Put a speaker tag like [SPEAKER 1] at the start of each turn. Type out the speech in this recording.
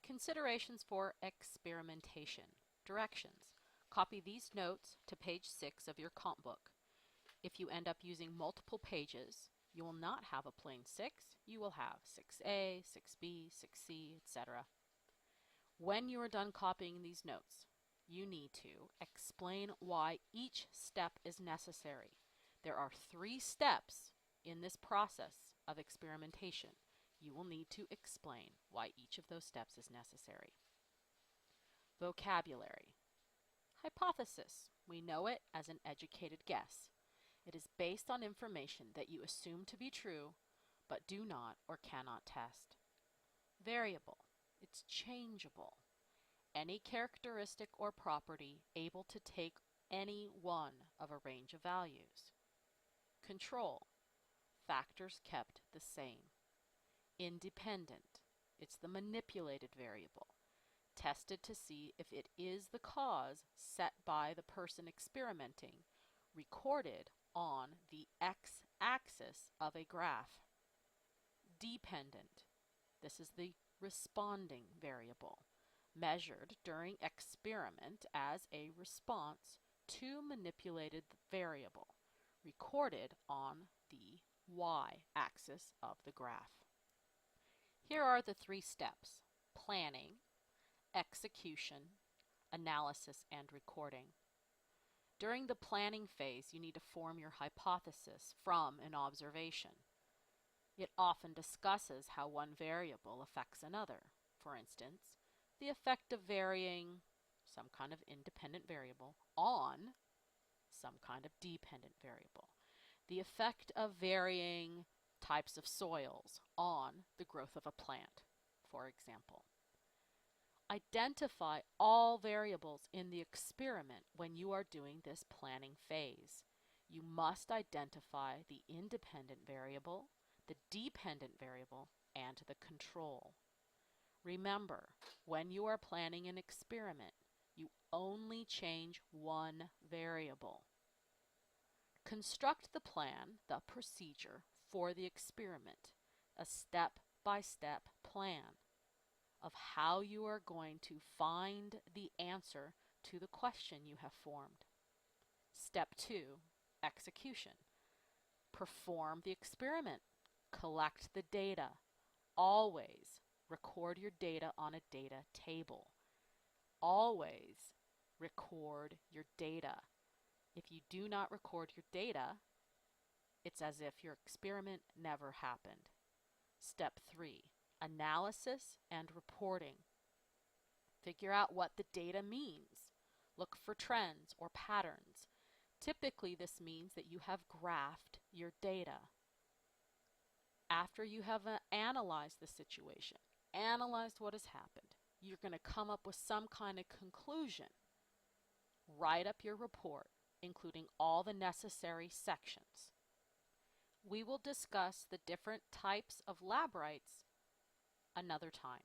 [SPEAKER 1] Considerations for experimentation. Directions. Copy these notes to page 6 of your comp book. If you end up using multiple pages, you will not have a plain 6, you will have 6A, 6B, 6C, etc. When you are done copying these notes, you need to explain why each step is necessary. There are 3 steps in this process of experimentation. You will need to explain why each of those steps is necessary. Vocabulary. Hypothesis. We know it as an educated guess. It is based on information that you assume to be true, but do not or cannot test. Variable. It's changeable. Any characteristic or property able to take any one of a range of values. Control. Factors kept the same. Independent. It's the manipulated variable. Tested to see if it is the cause set by the person experimenting, recorded on the x-axis of a graph. Dependent. This is the responding variable, measured during experiment as a response to manipulated variable, recorded on the y-axis of the graph. Here are the 3 steps: planning, execution, analysis, and recording. During the planning phase, you need to form your hypothesis from an observation. It often discusses how one variable affects another. For instance, the effect of varying some kind of independent variable on some kind of dependent variable. The effect of varying types of soils on the growth of a plant, for example. Identify all variables in the experiment when you are doing this planning phase. You must identify the independent variable, the dependent variable, and the control. Remember, when you are planning an experiment, you only change one variable. Construct the plan, the procedure, for the experiment, a step-by-step plan of how you are going to find the answer to the question you have formed. Step 2, execution. Perform the experiment. Collect the data. Always record your data on a data table. Always record your data. If you do not record your data, it's as if your experiment never happened. Step 3, analysis and reporting. Figure out what the data means. Look for trends or patterns. Typically, this means that you have graphed your data. After you have analyzed the situation, analyzed what has happened, you're going to come up with some kind of conclusion. Write up your report, including all the necessary sections. We will discuss the different types of lab rights another time.